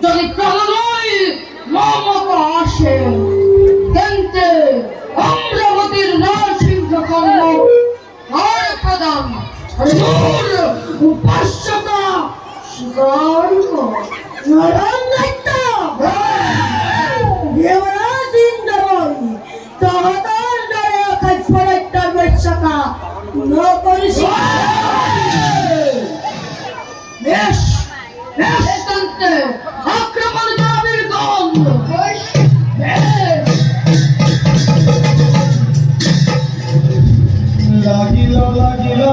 যদি প্রাণময় মমতা আসে তেন্তে অমরাবতীর নরসিংহ কর্ম আর প্রদান দূর উপাস্যতা স্বীকার কর নরঙ্গত্য দেবরাজ ইন্দ্রবই তহতার দ্বারে অকাজ ফলাইতার বৈশাখা ন করিস বেশ বেশ তন্ত্রে আক্রমণ করাবির গন্ধ লাগিল লাগিল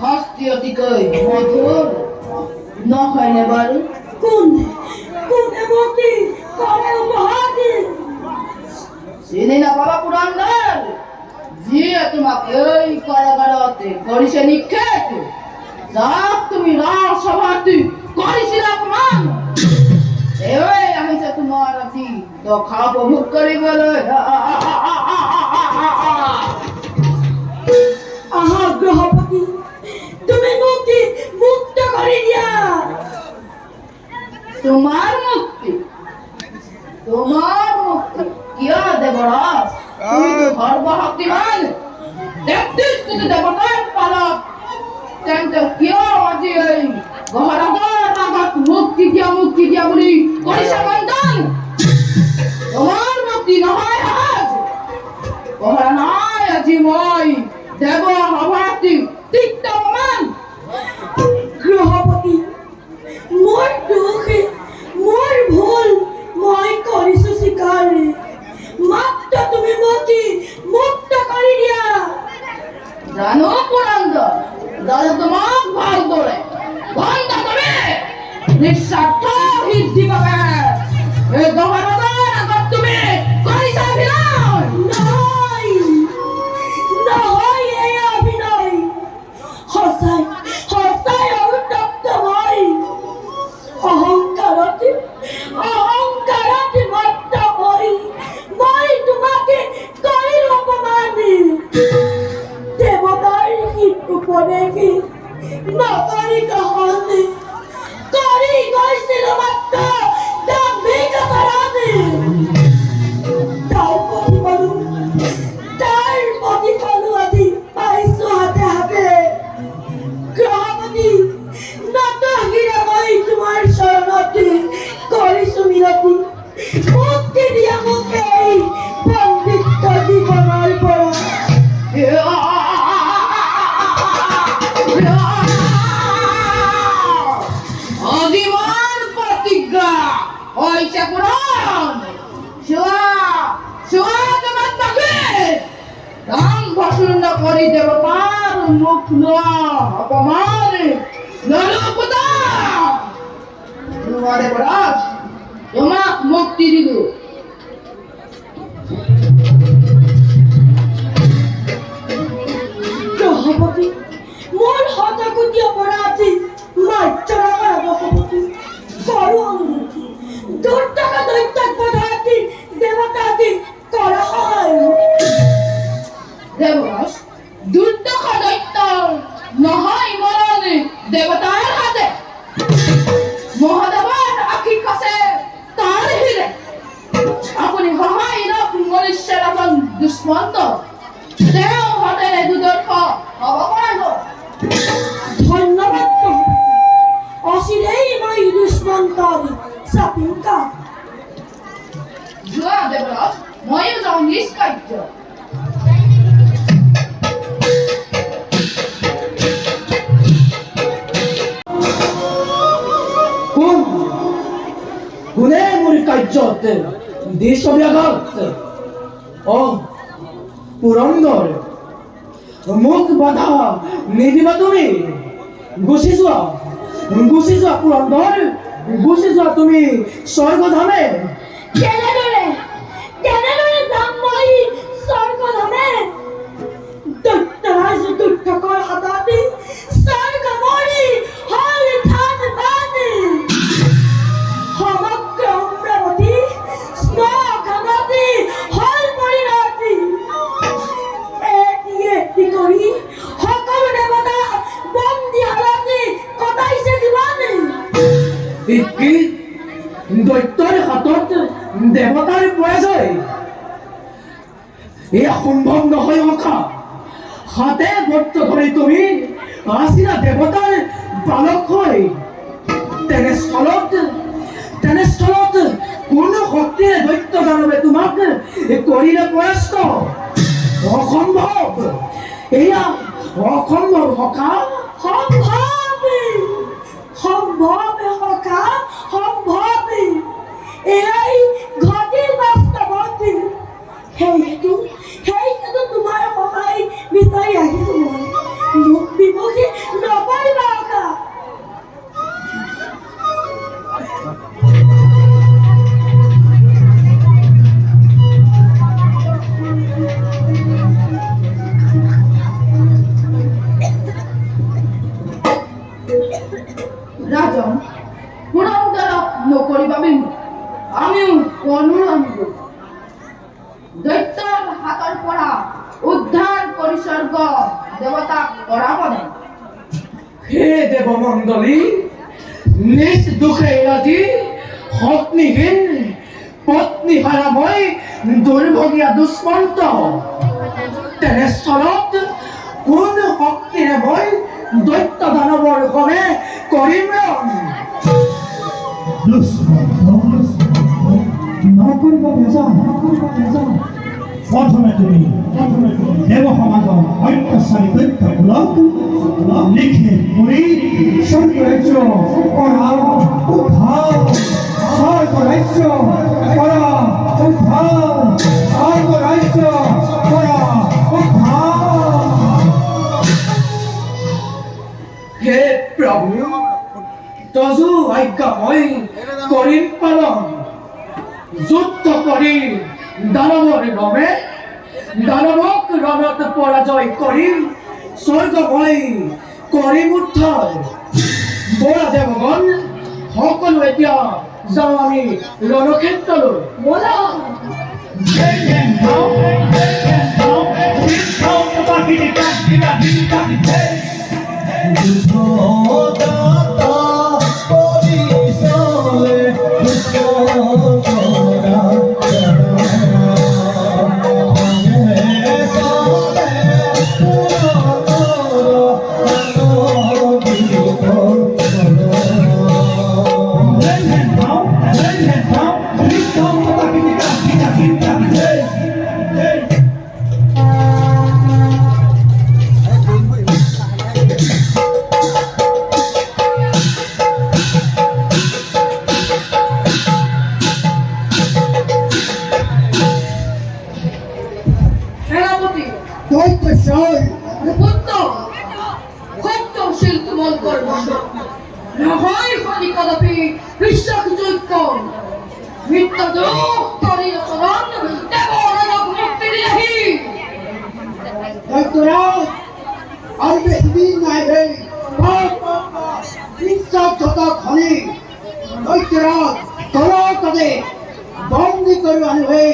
হস্তি অতিকই মধুর নহয় নে বাৰু কোনে মতি কৰে উপহাদি চিনি নাপাবা পুৰন্দৰ যিয়ে তোমাক এই কাৰাগাৰতে কৰিছে নিক্ষেপ যাক তুমি ৰাজসভাত কৰিছিলা অপমান এয়ে আহিছে তোমাৰ আজি দখা উপভোগ কৰিবলৈ আহা গ্ৰহপতি তুমি মুক্তি মুক্ত কৰি দিয়া তোমাৰ মুক্তি কিয় দেৱৰাজ তুমি সৰ্বশক্তিমান 33 কোটি দেৱতাৰ পালক তেন্তে কিয় আজি এই মহাৰাজৰ আগত মুক্তি দিয়া বুলি কৰিছা বন্দন তোমাৰ মুক্তি নহয় আজ পঢ়া নাই আজি মই দেৱ সভাতি তিক্ত অপমান গৃহপতি মোৰ দুখ মোৰ ভুল মই কৰিছো স্বীকাৰ মাত্ৰ তুমি মুক্ত কৰি দিয়া জানো পুৰন্দৰ দাদা তোমাক ভাল কৰে বন্ধ তুমি নিঃস্বাৰ্থ সিদ্ধি পাবে এই মহাৰাজৰ আগত তুমি কৰিছা অভিনয় নহয় এই অভিনয় সঁচাই অনুতপ্ত মই অহংকাৰত মত্ত মই তোমাকে কৰিলো অপমান দেৱতাৰ উপদেশী নকৰি গ্ৰহণ কৰি গৈছিলো মাত্ৰ দাম্ভিকতাত তাৰ প্ৰতিফলো আজি পাইছো হাতে গ্ৰহপতি নতশিৰে মই তোমাৰ চৰণত কৰিছো মিনতি মুক্তি দিয়া মোক এই বন্দিত্ব জীৱনৰ পৰা অজিমান প্ৰতিজ্ঞা হৈছে পুৰণ চোৱা তোমাক তাকে ৰাম ভচূন্য কৰি দেৱতাৰ মুখ লোৱা অপমান নলপুতা দেৱৰাজ তোমাক মুক্তি দিলো গ্ৰহপতি মোৰ শতকোটি অপৰাধী মাৰ্জনা গ্ৰহপতি কৰো অনুৰোধ দুৰ্দশা দৈত্যাক বধাতি দেৱতাতি কৰা হয় দেৱৰাজ দুৰ্দশা দৈত্য নহয় মৰণ দেৱতাৰ হাতে মহাদেৱৰ আশীষ আছে তাৰ হিৰে আপুনি সহায় মনুষ্যৰ এজন দুষ্মন্ত তেওঁ হাতেৰে দুদৰ্শ হ'ব পাৰিব ধন্যবাদ অচিৰেই মই দুষ্মন্তৰ চাপিংকা যোৱা দেৱৰাজ ময়ো যাওঁ নিষ্কাৰ্য কোনে মোৰ কাৰ্যত দেশ ব্যাঘাত পুৰন্দৰ মোক বাধা নিদিবা তুমি গুচি যোৱা পুৰন্দৰ গুচি যোৱা তুমি স্বৰ্গধামে কেনেদৰে যাম মই স্বৰ্গধামে দৈত্যৰাজ দুৰ্ধকৰ হাতত স্বৰ্গ মৰি হল থান বানি সমগ্ৰ অমৰাৱতী শ্মশানতী হল পৰিণতি এটি কৰি সকলো দেৱতা বন্দীশালতী কটাইছে জীৱন দৈত্যৰ হাতত দেৱতাৰ দেই এয়া সম্ভৱ নহয় অখা হাতে বৰ্ত ধৰি তুমি আছিলা দেৱতাৰ বালক হৈ তেনেস্থলত কোন শক্তিৰে দৈত্য দানৱে তোমাক কৰিলে পৰাস্ত অসম্ভৱ এয়া অসম্ভৱ সখা সম্ভৱ সখা সম্ভৱ এই ঘটিৰ বাস্তৱত সেইটো তোমাৰ সহায় বিচাৰি আহিছো মই মোক বিমুখী নকৰিবা সখা ৰাজন পুৰন্দৰক নকৰিবা আমিও অনুৰামিব দৈত্যৰ হাতৰ পৰা উদ্ধাৰ পৰিস্বৰ্গ দেৱতাক কৰাব নাই হে দেৱমণ্ডলী নিজ দুখে আজি শক্তিহীন পত্নীহাৰা মই দুৰ্ভগীয়া দুষ্মন্ত তেনেস্থলত কোন শক্তিৰে মই দৈত্য দানৱৰ সনে কৰিম প্ৰথমে তুমি দেৱ সমাজৰ অত্যাচাৰী দৈত্যকুলক নিক্ষেপ কৰি স্বৰ্গ ৰাজ্য কৰা উদ্ধাৰ স্বৰ্গ ৰাজ্য কৰা উদ্ধাৰ স্বৰ্গ ৰাজ্য কৰা উদ্ধাৰ হে প্ৰভু তজু আজ্ঞা মই কৰিম পালন যুদ্ধ কৰি দানৱৰ ৰমে দানৱক ৰণত পৰাজয় কৰি স্বৰ্গ মই কৰিম উদ্ধাৰ বৰা দেৱগণ সকলো এতিয়া যাওঁ আমি ৰণক্ষেত্ৰলৈ বলা সেনাপতি সত্যশীল তোমালোকৰ বচন নহয় সদি কদাপি বিশ্বাসযোগ্য মৃত্যু দুখ কৰি চৰণ দেৱৰণক মুক্তি দিলেহি আৰু বেছিদিন নাই হে বিশ্বাসঘাতক খনি দৈত্যৰাজ তলতে বন্দী কৰি আনো হে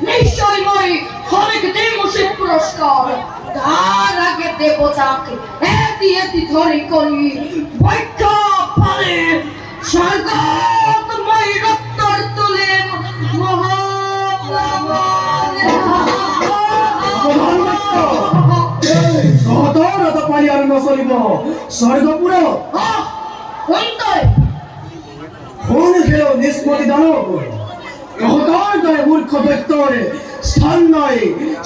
নিশ্চয় মই হরেক দিম উচিত পুরস্কার তার আগে দেবতাকে এটি ধরি করি বৈক্ষ ফলে স্বর্গময় রক্তর তুলে পাৰি আৰু নচলিব স্বৰ্গপুৰ কোন খেলো নিষ্পত্তি দানৱ ইহঁতৰ দৰে মূৰ্খ দৈত্যৰ স্থান নাই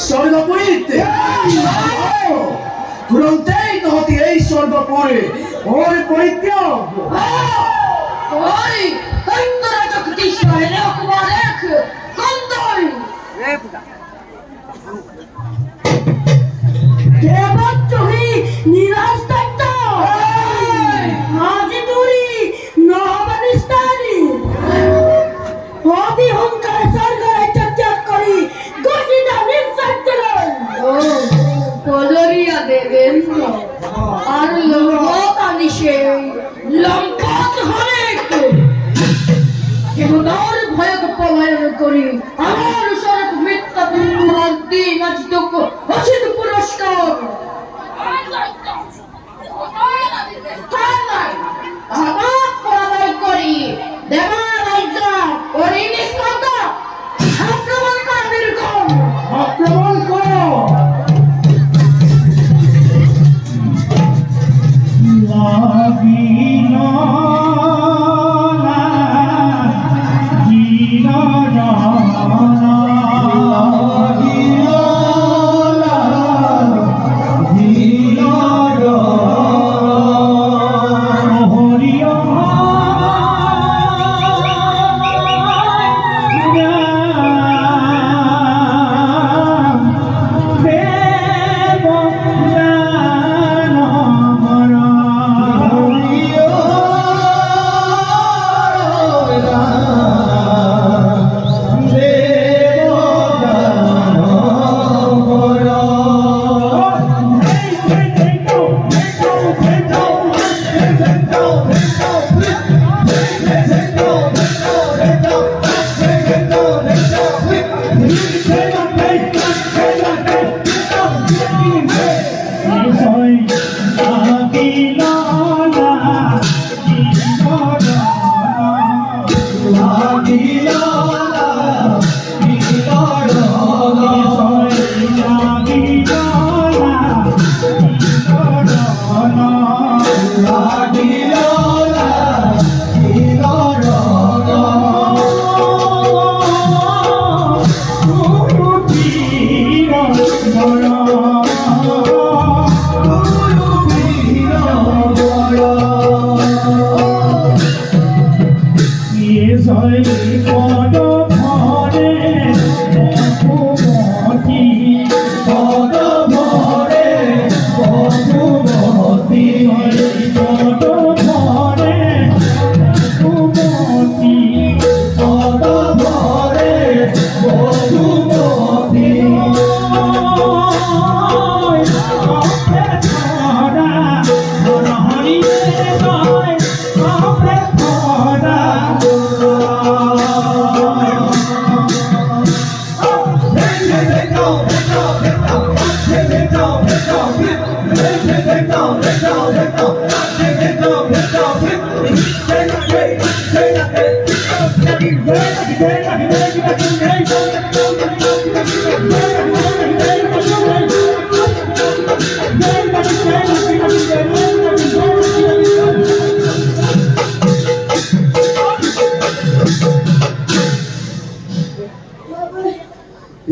স্বৰ্গপুৰীত তুৰন্তেই তহঁতি এই স্বৰ্গপুৰ মোৰ পৰিত্যাগ দেৱদ্ৰোহী নিৰাশ দত্ত আজি দূৰী নহবানিষ্ঠানী অতি সোনকালে স্বৰ্গ ৰাজ্য ত্যাগ কৰি গুচি যা নিশ্চয় পলরিয়া দেবেন্দ্র আর লম্পট আনিসে লম্পট হরেক কেবলর ভয়ক করি আমার শরৎ মিথ্যা তোমার দিন আজ দুঃখ অসিত পুরস্কার আবার পরাজয় করি দেবার রাজ্য করি নিষ্পন্দ আক্রমণ কর নির্গম আক্রমণ করো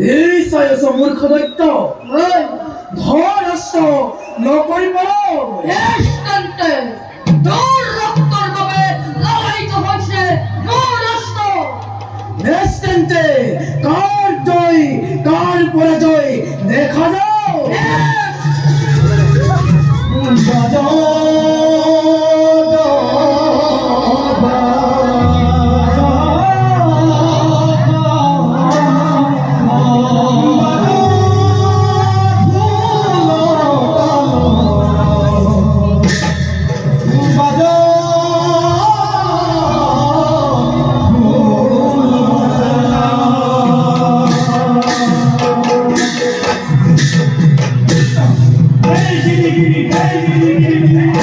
এই সায়স মূর্খ দৈত্য ধর অস্ত্র নকরি পড়ো নিষ্কান্তে তোর রক্তর কবে লালায়িত হয়েছে মোর অস্ত্র নিশ্চিন্তে কার জয় কার পরাজয় দেখা যাও বাজাও Hey,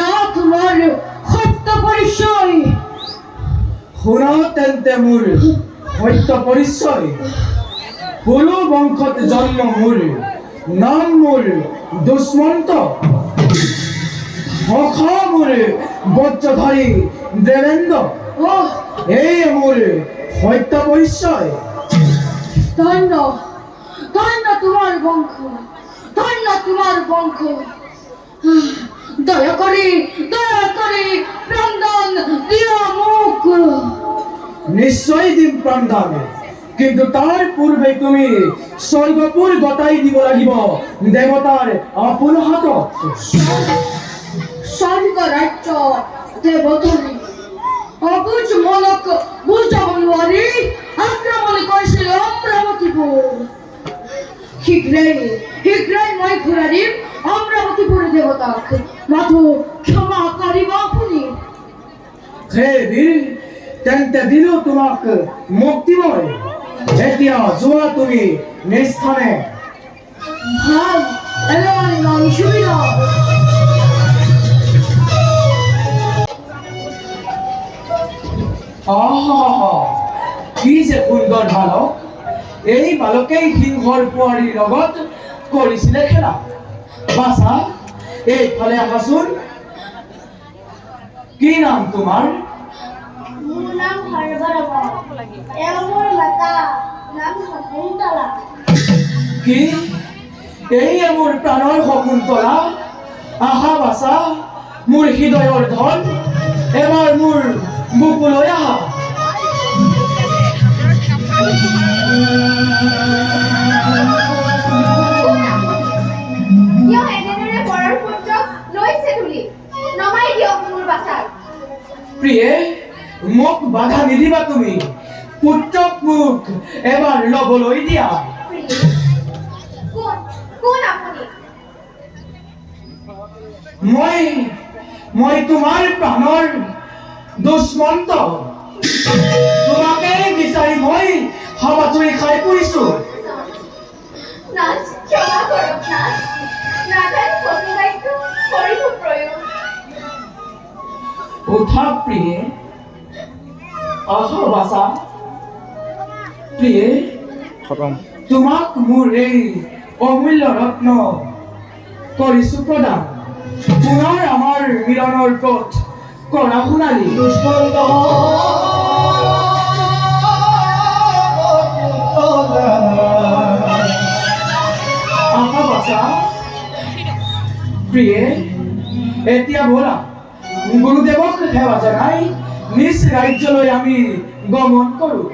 এয়া তোমাৰ সত্য পৰিচয়। শুনা তেন্তে মোৰ সত্য পৰিচয়। কুৰু বংশত জন্ম মোৰ, নাম মোৰ দুষ্মন্ত। সখা মোৰ বজ্ৰধাৰী দেৱেন্দ্ৰ। এই মোৰ সত্য পৰিচয়। ধন্য ধন্য তোমাৰ বংশ, ধন্য তোমাৰ বংশ। দয়া কৰি প্ৰাণদান দিয়া মোক। নিশ্চয় দিম প্ৰাণদান, কিন্তু তাৰ পূৰ্বে তুমি স্বৰ্গপুৰ গতাই দিব লাগিব দেৱতাৰ আপোন হাতত। স্বৰ্গ ৰাজ্য দেৱতাৰী অবুজ মনক বুজাব নোৱাৰি আক্ৰমণ কৰিছিল অমৰাৱতীপুৰ। শীঘ্ৰেই মই ঘূৰাই দিম অমৰাৱতীপুৰ দেৱতাক। মাথো ক্ষমা কৰিব আপুনি। হে বীৰ, তেন্তে দিলো তোমাক মুক্তিময়। এতিয়া যোৱা তুমি নিস্থানে। ভাল এলেমান নাম সুবিধা। কি যে সুন্দৰ বালক। এই বালকেই সিংহৰ পোৱাৰীৰ লগত কৰিছিলে খেলা। বাছা, এইফালে আহাচোন। কি নাম তোমাৰ? মোৰ নাম সৰ্বৰমা। এওঁ মোৰ মাতা নাম শকুন্তলা। কি? এইয়ে মোৰ প্ৰাণৰ শকুন্তলা। আহা বাছা, মোৰ হৃদয়ৰ ধন, এবাৰ মোৰ বুকুলৈ আহা। কিয় এনেদৰে বৰৰ পুত্ৰক লৈছে তুলি? নমাই দিয়ক মোৰ বাচাক। প্ৰিয়ে, মোক বাধা নিদিবা তুমি। পুত্ৰক মোক এবাৰ ল'বলৈ দিয়া। কোন আপুনি? মই তোমাৰ প্ৰাণৰ দুষ্মন্ত। তোমাকে বিচাৰি মই হাবাথুৰি খাই পৰিছো। নাথ, ক্ষমা কৰক নাথ। নাথান কটুবাক্য কৰিব প্ৰয়োগ। উঠা প্ৰিয়ে, আহা বাছা। প্ৰিয়ে, তোমাক মোৰ এই অমূল্য ৰত্ন কৰিছো প্ৰদান। পুনৰ আমাৰ মিলনৰ পথ কৰা শুনালি। আহা বাছা। প্ৰিয়ে, এতিয়া ব'লা গুৰুদেৱক সেৱা জনাই নিজ ৰাজ্যলৈ আমি গমন কৰোঁ।